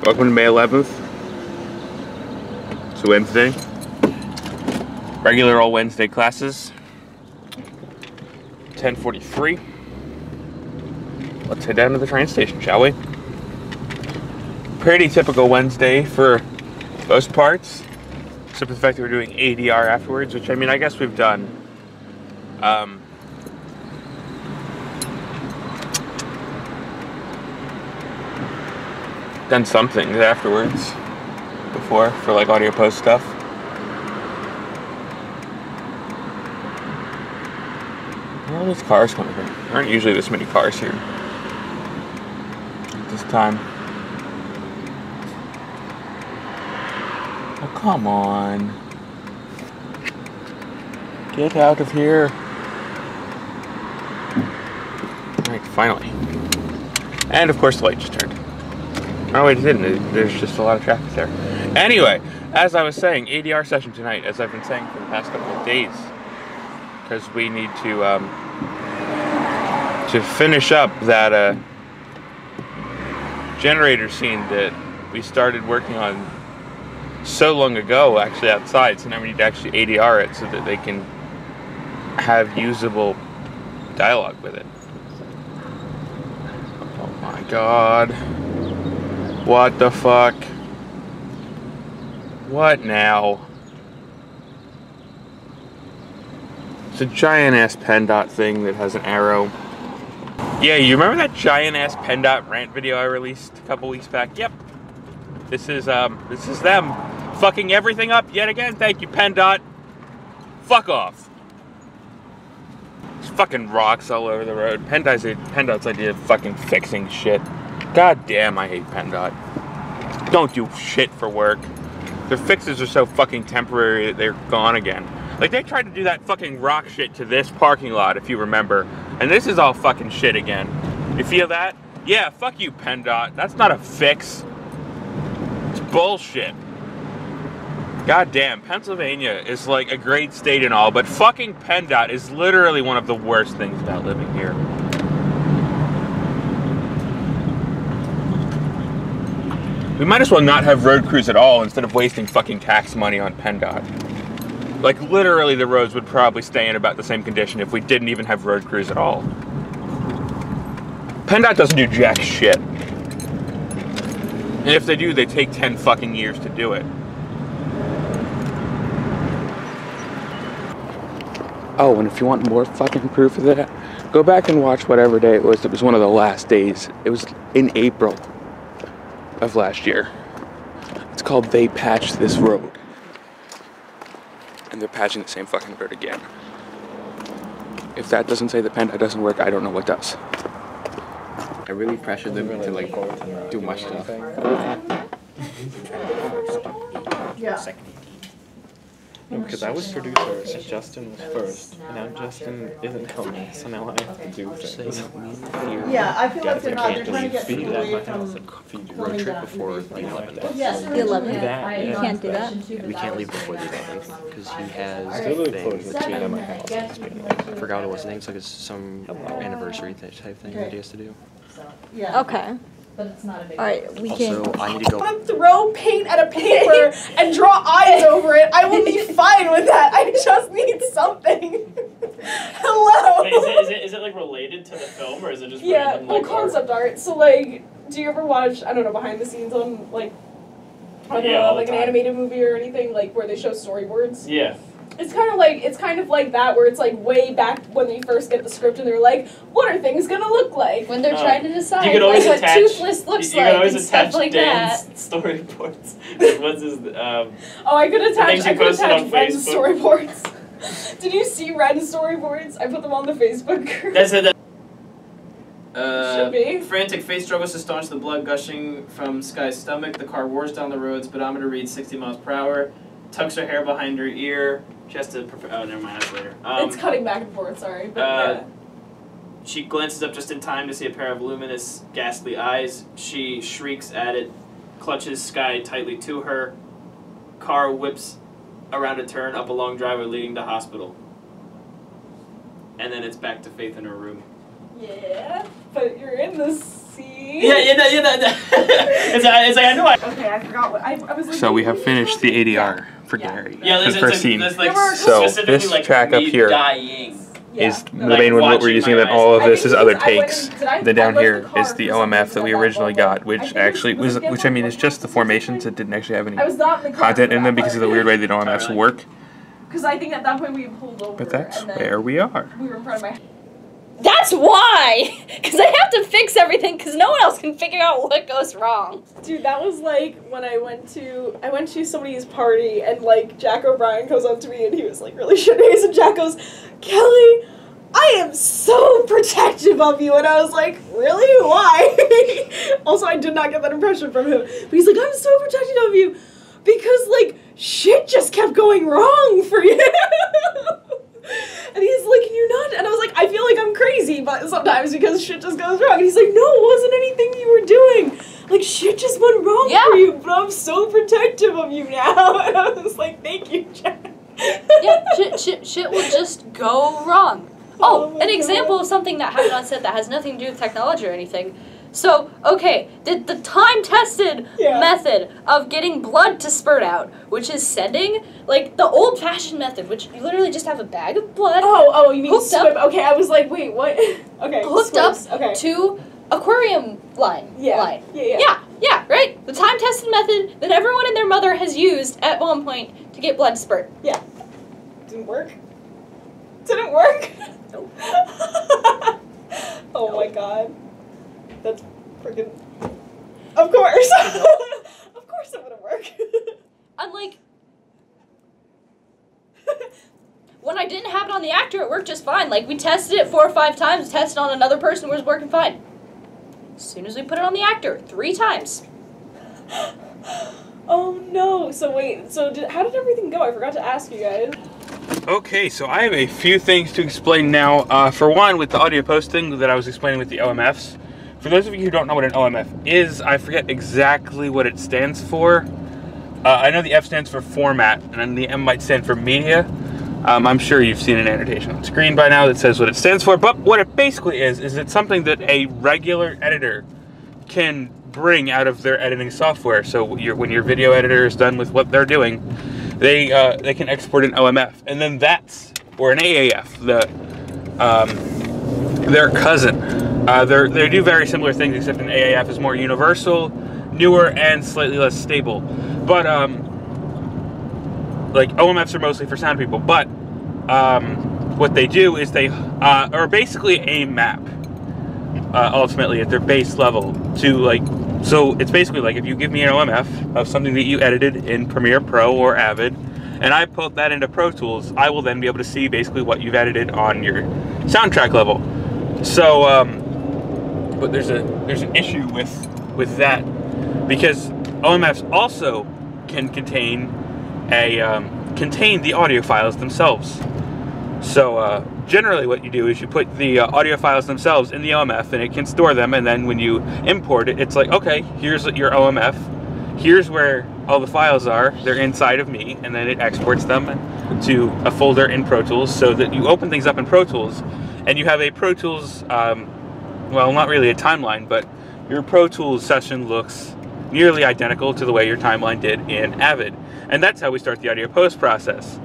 Welcome to May 11th. It's Wednesday. Regular old Wednesday classes. 10:43. Let's head down to the train station, shall we? Pretty typical Wednesday for most parts, except for the fact that we're doing ADR afterwards, which I mean, I guess we've done. Done some things afterwards before for like audio post stuff. Where are all these cars coming from? There aren't usually this many cars here at this time. Oh, come on. Get out of here. Alright, finally. And of course the light just turned. Oh wait, it didn't. There's just a lot of traffic there. Anyway, as I was saying, ADR session tonight, as I've been saying for the past couple of days, because we need to finish up that generator scene that we started working on so long ago, actually outside. So now we need to actually ADR it so that they can have usable dialogue with it. Oh my god. What the fuck? What now? It's a giant-ass PennDOT thing that has an arrow. Yeah, you remember that giant-ass PennDOT rant video I released a couple weeks back? Yep. This is them fucking everything up yet again. Thank you, PennDOT. Fuck off. There's fucking rocks all over the road. PennDOT's idea of fucking fixing shit. God damn, I hate PennDOT. Don't do shit for work. Their fixes are so fucking temporary that they're gone again. Like, they tried to do that fucking rock shit to this parking lot, if you remember. And this is all fucking shit again. You feel that? Yeah, fuck you, PennDOT. That's not a fix. It's bullshit. God damn, Pennsylvania is like a great state and all, but fucking PennDOT is literally one of the worst things about living here. We might as well not have road crews at all instead of wasting fucking tax money on PennDOT. Like, literally, the roads would probably stay in about the same condition if we didn't even have road crews at all. PennDOT doesn't do jack shit. And if they do, they take 10 fucking years to do it. Oh, and if you want more fucking proof of that, go back and watch whatever day it was. It was one of the last days. It was in April of last year. It's called They Patched This Road. And they're patching the same fucking road again. If that doesn't say that PennDOT doesn't work, I don't know what does. I really pressured them to like do my stuff. Yeah. No, because I was producer and Justin was first, and now Justin isn't helping, so now I have to do things. Yeah, I feel like they're not. They're trying to get people away from road trip before the 11th. Yes, The 11th? That, You yeah. can't do that? We can't leave before the 11th because he has literally things closed that at my house. I forgot what it was. I think it's like some anniversary type thing that he has to do. yeah. Okay. But it's not a big Alright, we can. Also, I need to I go. want to throw paint at a paper and draw eyes over it. I will be fine with that. I just need something. Hello. Wait, is it like related to the film or is it just Yeah, random, well, like, concept art. So like, do you ever watch, I don't know, behind the scenes on like, Yeah, all the like an time. animated movie or anything, like where they show storyboards? Yeah. It's kind of like that, where it's like way back when they first get the script and they're like, what are things gonna look like? When they're trying to decide You can always like, attach. what Toothless looks you can always and attach stuff like Dan's that. storyboards. What's his Oh, I could attach things you posted on Ren's Facebook. storyboards. Did you see Ren's storyboards? I put them on the Facebook group. That's it. Should be. Frantic face struggles to staunch the blood gushing from Sky's stomach. The car roars down the road. Speedometer reads 60 miles per hour. Tucks her hair behind her ear. She has to. Oh, never mind. That's later. It's cutting back and forth. Sorry, but yeah. She glances up just in time to see a pair of luminous, ghastly eyes. She shrieks at it, clutches Sky tightly to her. Car whips around a turn up a long driveway leading to hospital. And then it's back to Faith in her room. Yeah, but you're in the scene. me. Yeah. It's like I know. Okay, I forgot what I was like. So we have finished the ADR for Gary. Yeah, the first scene. there's like So specifically this like track up me here dying. is the Like main one what we're watching using, my and then all of eyes. this is I other think I went takes. in- did I- Then I down left here the car is the for some OMF reason that we at that originally moment. got, which I think actually it was was, a which I mean is giveaway. just the formations. It didn't actually have any I was not in the car content for in them that because of the part. weird way the OMFs really? work. Because I think at that point we had pulled over. But that's and then where we are. we were in front of my. That's why! Because I have to fix everything because no one else can figure out what goes wrong. Dude, that was like when I went to somebody's party and like Jack O'Brien goes up to me and he was like really shitty. And Jack goes, "Kelly, I am so protective of you," and I was like, "Really? Why?" Also, I did not get that impression from him. But he's like, "I'm so protective of you because like shit just kept going wrong for you." And he's like, "You're not," and I was like, "I feel like I'm crazy, but sometimes because shit just goes wrong." And he's like, "No, it wasn't anything you were doing. Like shit just went wrong for you, but I'm so protective of you now." And I was like, "Thank you, Jack." Yeah, shit will just go wrong. Oh Oh, my an example God. of something that happened on set that has nothing to do with technology or anything. So, okay, the time-tested Yeah. method of getting blood to spurt out, which is sending, like, the old-fashioned method, which you literally just have a bag of blood Oh, you mean Hooked swim? up. Okay, I was like, wait, what? Okay, hooked up swims. Okay. to aquarium line. Yeah. Yeah, right? The time-tested method that everyone and their mother has used at one point to get blood to spurt. Didn't work. Didn't work. Nope. Oh my god. That's freaking. Of course. Of course it wouldn't work. Unlike when I didn't have it on the actor, it worked just fine. Like, we tested it 4 or 5 times, tested on another person, it was working fine. As soon as we put it on the actor, 3 times. Oh no. So wait. How did everything go? I forgot to ask you guys. Okay, so I have a few things to explain now. For one, with the audio posting that I was explaining with the OMFs. For those of you who don't know what an OMF is, I forget exactly what it stands for. I know the F stands for format, and then the M might stand for media. I'm sure you've seen an annotation on screen by now that says what it stands for, but what it basically is it's something that a regular editor can bring out of their editing software. So when your video editor is done with what they're doing, they can export an OMF, and then or an AAF, their cousin. They do very similar things, except an AAF is more universal, newer, and slightly less stable. But like OMFs are mostly for sound people. But what they do is they are basically a map. Ultimately, at their base level, to like. So it's basically like if you give me an OMF of something that you edited in Premiere Pro or Avid, and I put that into Pro Tools, I will then be able to see basically what you've edited on your soundtrack level. So, but there's an issue with that, because OMFs also can contain the audio files themselves. So generally what you do is you put the audio files themselves in the OMF, and it can store them, and then when you import it, it's like, okay, here's your OMF, here's where all the files are, they're inside of me, and then it exports them to a folder in Pro Tools, so that you open things up in Pro Tools, and you have a Pro Tools, well, not really a timeline, but your Pro Tools session looks nearly identical to the way your timeline did in Avid. And that's how we start the audio post process.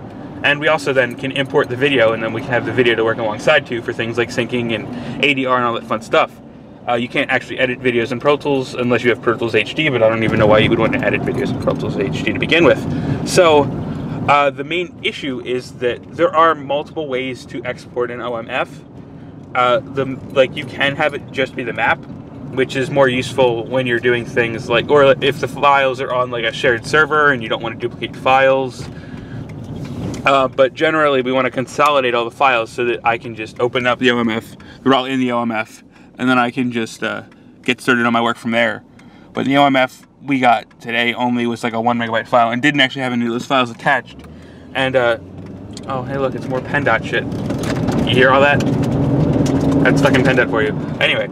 And we also then can import the video, and then we can have the video to work alongside too for things like syncing and ADR and all that fun stuff. You can't actually edit videos in Pro Tools unless you have Pro Tools HD, but I don't even know why you would want to edit videos in Pro Tools HD to begin with. So the main issue is that there are multiple ways to export an OMF. You can have it just be the map, which is more useful when you're doing things like, or if the files are on like a shared server and you don't want to duplicate files. But generally we want to consolidate all the files so that I can just open up the OMF, they're all in the OMF, and then I can just get started on my work from there. But the OMF we got today only was like a 1 megabyte file and didn't actually have any of those files attached. And oh hey look, it's more PennDOT shit. You hear all that? That's fucking PennDOT for you. Anyway,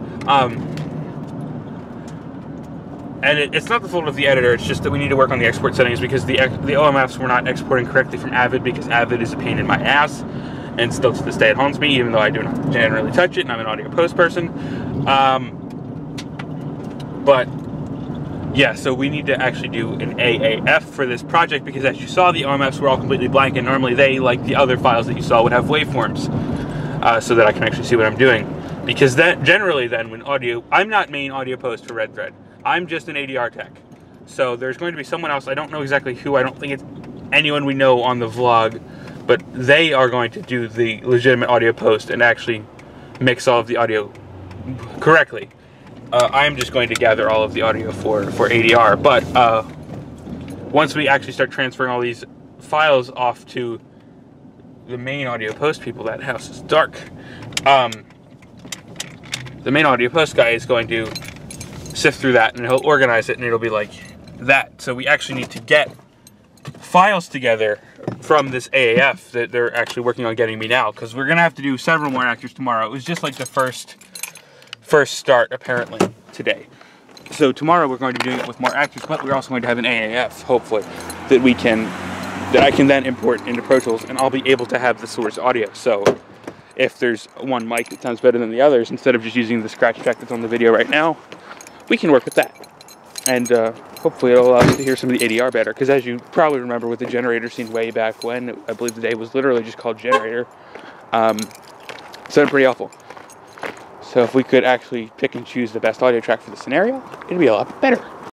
and it's not the fault of the editor, it's just that we need to work on the export settings, because the OMFs were not exporting correctly from Avid, because Avid is a pain in my ass, and still to this day it haunts me, even though I do not generally touch it, and I'm an audio post person. But yeah, so we need to actually do an AAF for this project because as you saw, the OMFs were all completely blank, and normally they, like the other files that you saw, would have waveforms so that I can actually see what I'm doing. Because that generally then when audio, I'm not main audio post for Red Thread. I'm just an ADR tech. So there's going to be someone else, I don't know exactly who, I don't think it's anyone we know on the vlog, but they are going to do the legitimate audio post and actually mix all of the audio correctly. I'm just going to gather all of the audio for ADR, but once we actually start transferring all these files off to the main audio post people, that house is dark. The main audio post guy is going to sift through that and he'll organize it and it'll be like that. So we actually need to get files together from this AAF that they're actually working on getting me now, because we're gonna have to do several more actors tomorrow. It was just like the first start apparently today. So tomorrow we're going to be doing it with more actors, but we're also going to have an AAF, hopefully, that I can then import into Pro Tools, and I'll be able to have the source audio. So if there's one mic that sounds better than the others, instead of just using the scratch track that's on the video right now, we can work with that. And hopefully it'll allow us to hear some of the ADR better, because as you probably remember with the generator scene way back when, I believe the day was literally just called Generator, it sounded pretty awful. So if we could actually pick and choose the best audio track for the scenario, it'd be a lot better.